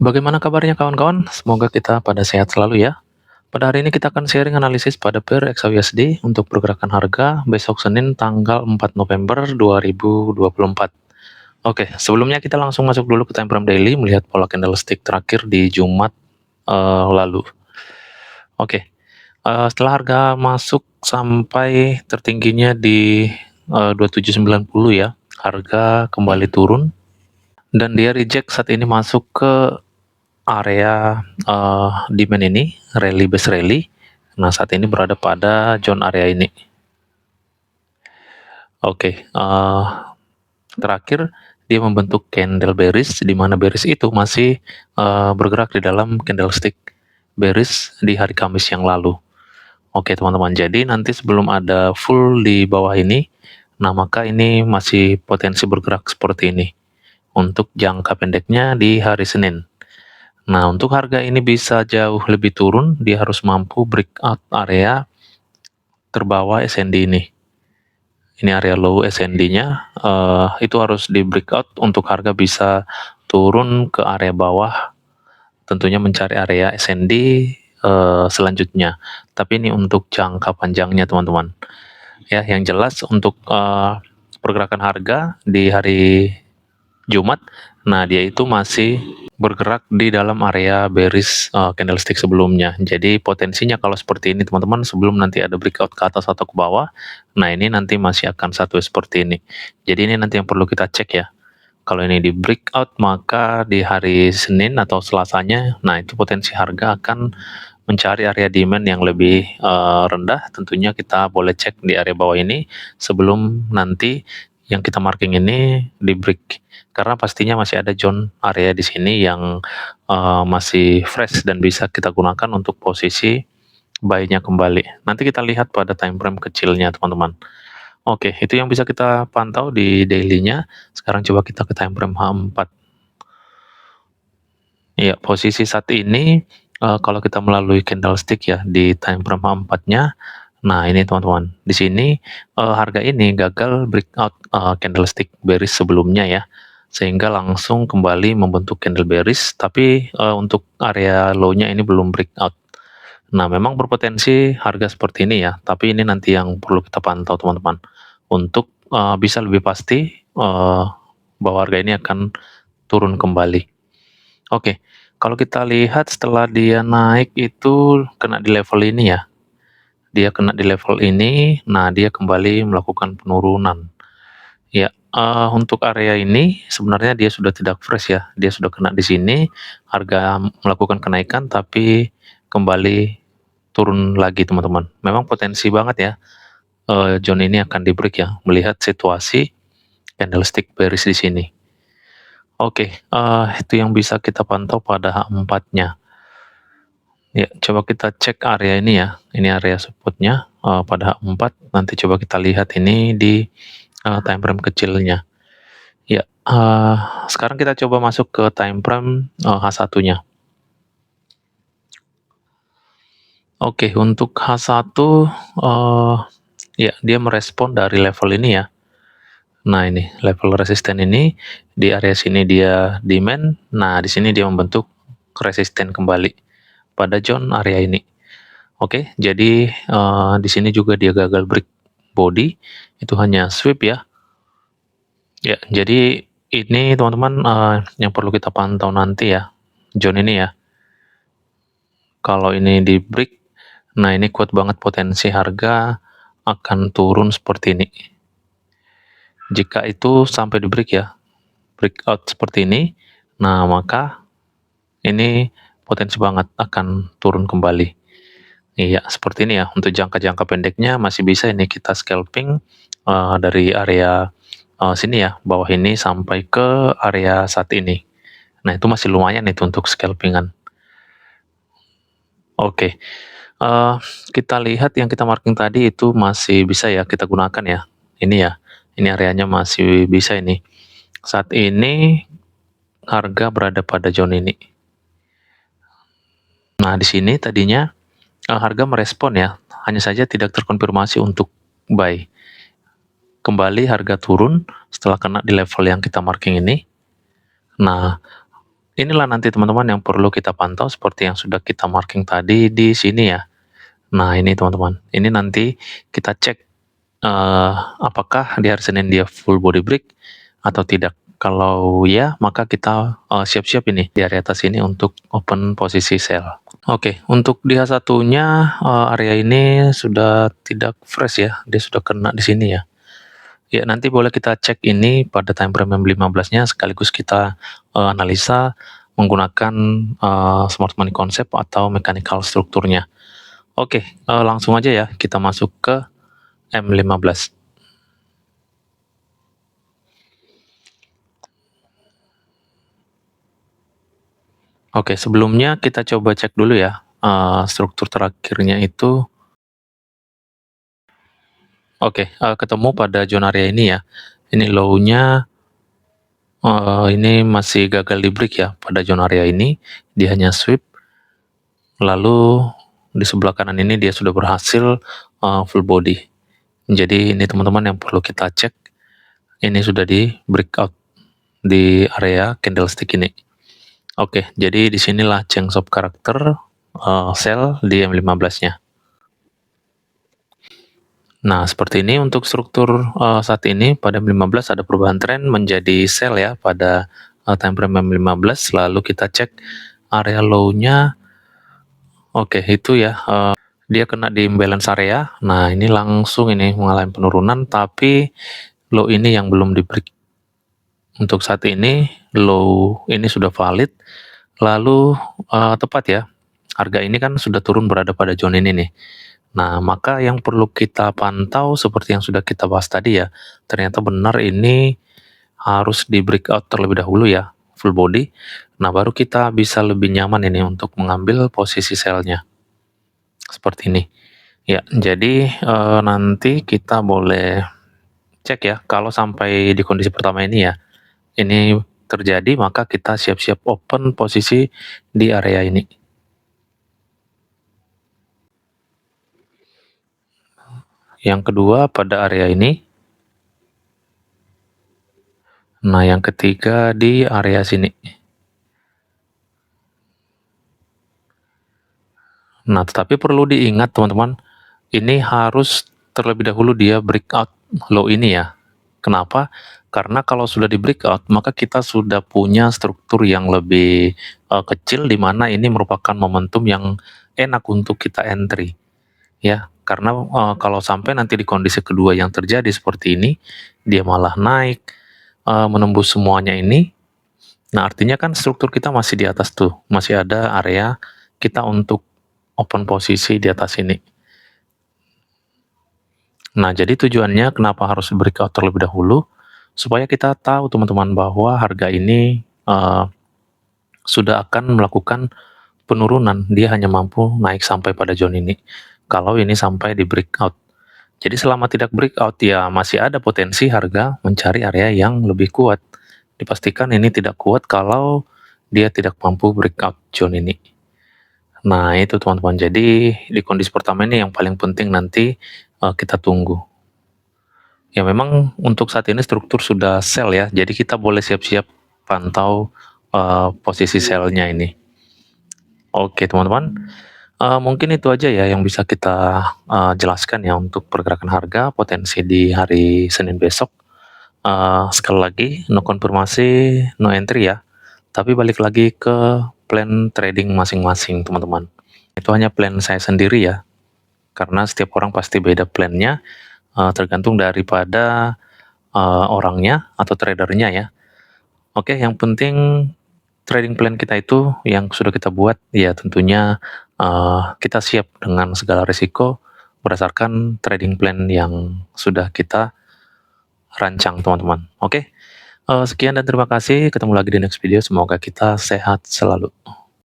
Bagaimana kabarnya kawan-kawan? Semoga kita pada sehat selalu ya. Pada hari ini kita akan sharing analisis pada pair XAUSD untuk pergerakan harga besok Senin tanggal 4 November 2024. Oke, sebelumnya kita langsung masuk dulu ke time frame daily melihat pola candlestick terakhir di Jumat lalu. Oke, setelah harga masuk sampai tertingginya di 2790 ya, harga kembali turun dan dia reject saat ini masuk ke area demand ini, rally base rally. Nah, saat ini berada pada zone area ini. Oke, terakhir dia membentuk candle bearish, di mana bearish itu masih bergerak di dalam candlestick bearish di hari Kamis yang lalu. Oke, teman-teman. Jadi nanti sebelum ada full di bawah ini, nah maka ini masih potensi bergerak seperti ini. Untuk jangka pendeknya di hari Senin. Nah, untuk harga ini bisa jauh lebih turun, dia harus mampu breakout area terbawah SND ini. Ini area low SND-nya, itu harus di breakout untuk harga bisa turun ke area bawah, tentunya mencari area SND selanjutnya. Tapi ini untuk jangka panjangnya, teman-teman. Ya, yang jelas untuk pergerakan harga di hari Jumat, nah dia itu masih bergerak di dalam area bearish candlestick sebelumnya. Jadi potensinya kalau seperti ini teman-teman, sebelum nanti ada breakout ke atas atau ke bawah, nah ini nanti masih akan satu seperti ini. Jadi ini nanti yang perlu kita cek ya. Kalau ini di breakout, maka di hari Senin atau Selasanya, nah itu potensi harga akan mencari area demand yang lebih rendah. Tentunya kita boleh cek di area bawah ini sebelum nanti yang kita marking ini di break, karena pastinya masih ada zone area di sini yang masih fresh dan bisa kita gunakan untuk posisi buy-nya kembali. Nanti kita lihat pada time frame kecilnya teman-teman. Oke, itu yang bisa kita pantau di daily-nya. Sekarang coba kita ke time frame H4. Ya, posisi saat ini kalau kita melalui candlestick ya di time frame H4-nya, nah ini teman-teman, di sini harga ini gagal breakout candlestick bearish sebelumnya ya, sehingga langsung kembali membentuk candle bearish, tapi untuk area low-nya ini belum breakout. Nah, memang berpotensi harga seperti ini ya, tapi ini nanti yang perlu kita pantau teman-teman, untuk bisa lebih pasti bahwa harga ini akan turun kembali. Oke, kalau kita lihat setelah dia naik itu kena di level ini ya. Dia kena di level ini, nah dia kembali melakukan penurunan. Ya, untuk area ini sebenarnya dia sudah tidak fresh ya. Dia sudah kena di sini, harga melakukan kenaikan tapi kembali turun lagi teman-teman. Memang potensi banget ya. Zone ini akan di break ya, melihat situasi candlestick bearish di sini. Oke, itu yang bisa kita pantau pada H4-nya. Ya, coba kita cek area ini ya. Ini area support-nya pada H4. Nanti coba kita lihat ini di time frame kecilnya. Ya, sekarang kita coba masuk ke time frame H1-nya. Oke, untuk H1 ya dia merespon dari level ini ya. Nah, ini level resisten ini di area sini dia demand. Nah, di sini dia membentuk resisten kembali pada zone area ini. Oke, jadi di sini juga dia gagal break body, itu hanya sweep ya. Ya, jadi ini teman-teman yang perlu kita pantau nanti ya, zone ini ya. Kalau ini di break, nah ini kuat banget potensi harga akan turun seperti ini. Jika itu sampai di break ya, breakout seperti ini, nah maka ini potensi banget akan turun kembali. Iya, seperti ini ya. Untuk jangka-jangka pendeknya masih bisa ini kita scalping dari area sini ya, bawah ini sampai ke area saat ini. Nah, itu masih lumayan itu untuk scalpingan. Oke, kita lihat yang kita marking tadi itu masih bisa ya kita gunakan ya. Ini ya, ini areanya masih bisa ini. Saat ini harga berada pada zone ini. Nah, di sini tadinya harga merespon ya, hanya saja tidak terkonfirmasi untuk buy. Kembali harga turun setelah kena di level yang kita marking ini. Nah, Inilah nanti teman-teman yang perlu kita pantau seperti yang sudah kita marking tadi di sini ya. Nah ini teman-teman, ini nanti kita cek apakah di hari Senin dia full body break atau tidak. Kalau ya, maka kita siap-siap ini di area atas ini untuk open posisi sell. Oke, untuk di H1-nya area ini sudah tidak fresh ya, dia sudah kena di sini ya. Ya, nanti boleh kita cek ini pada time frame 15-nya sekaligus kita analisa menggunakan smart money concept atau mechanical strukturnya. Oke, langsung aja ya kita masuk ke M15. Oke, sebelumnya kita coba cek dulu ya struktur terakhirnya itu. Oke, ketemu pada zona area ini ya. Ini low-nya ini masih gagal di break ya pada zona area ini, dia hanya sweep. Lalu di sebelah kanan ini dia sudah berhasil full body. Jadi ini teman-teman yang perlu kita cek. Ini sudah di breakout di area candlestick ini. Oke, jadi disinilah change of karakter sell di M15-nya. Nah, seperti ini untuk struktur saat ini pada M15 ada perubahan tren menjadi sell ya pada time frame M15. Lalu kita cek area low-nya. Oke, itu ya dia kena di imbalance area. Nah, ini langsung ini mengalami penurunan, tapi low ini yang belum di break. Untuk saat ini low ini sudah valid. Lalu tepat ya, harga ini kan sudah turun berada pada zona ini nih. Nah, maka yang perlu kita pantau seperti yang sudah kita bahas tadi ya, ternyata benar ini harus di breakout terlebih dahulu ya, full body. Nah, baru kita bisa lebih nyaman ini untuk mengambil posisi sell-nya. Seperti ini. Ya, jadi nanti kita boleh cek ya, kalau sampai di kondisi pertama ini ya, ini terjadi maka kita siap-siap open posisi di area ini. Yang kedua pada area ini. Nah, yang ketiga di area sini. Nah, tetapi perlu diingat teman-teman, ini harus terlebih dahulu dia breakout low ini ya. Kenapa? Karena kalau sudah di breakout, maka kita sudah punya struktur yang lebih kecil di mana ini merupakan momentum yang enak untuk kita entry. Ya, karena kalau sampai nanti di kondisi kedua yang terjadi seperti ini, dia malah naik, menembus semuanya ini, nah artinya kan struktur kita masih di atas tuh, masih ada area kita untuk open posisi di atas ini. Nah, jadi tujuannya kenapa harus breakout terlebih dahulu, supaya kita tahu teman-teman bahwa harga ini sudah akan melakukan penurunan, dia hanya mampu naik sampai pada zone ini, kalau ini sampai di breakout. Jadi selama tidak breakout ya masih ada potensi harga mencari area yang lebih kuat. Dipastikan ini tidak kuat kalau dia tidak mampu breakout zone ini. Nah itu teman-teman, jadi di kondisi pertama ini yang paling penting nanti kita tunggu. Ya memang untuk saat ini struktur sudah sell ya, jadi kita boleh siap-siap pantau posisi sell-nya ini. Oke teman-teman, mungkin itu aja ya yang bisa kita jelaskan ya untuk pergerakan harga potensi di hari Senin besok. Sekali lagi, no konfirmasi, no entry ya. Tapi balik lagi ke plan trading masing-masing teman-teman. Itu hanya plan saya sendiri ya, karena setiap orang pasti beda plannya, tergantung daripada orangnya atau tradernya ya. Oke, yang penting trading plan kita itu yang sudah kita buat, ya tentunya kita siap dengan segala risiko berdasarkan trading plan yang sudah kita rancang teman-teman. Oke, sekian dan terima kasih, ketemu lagi di next video, semoga kita sehat selalu.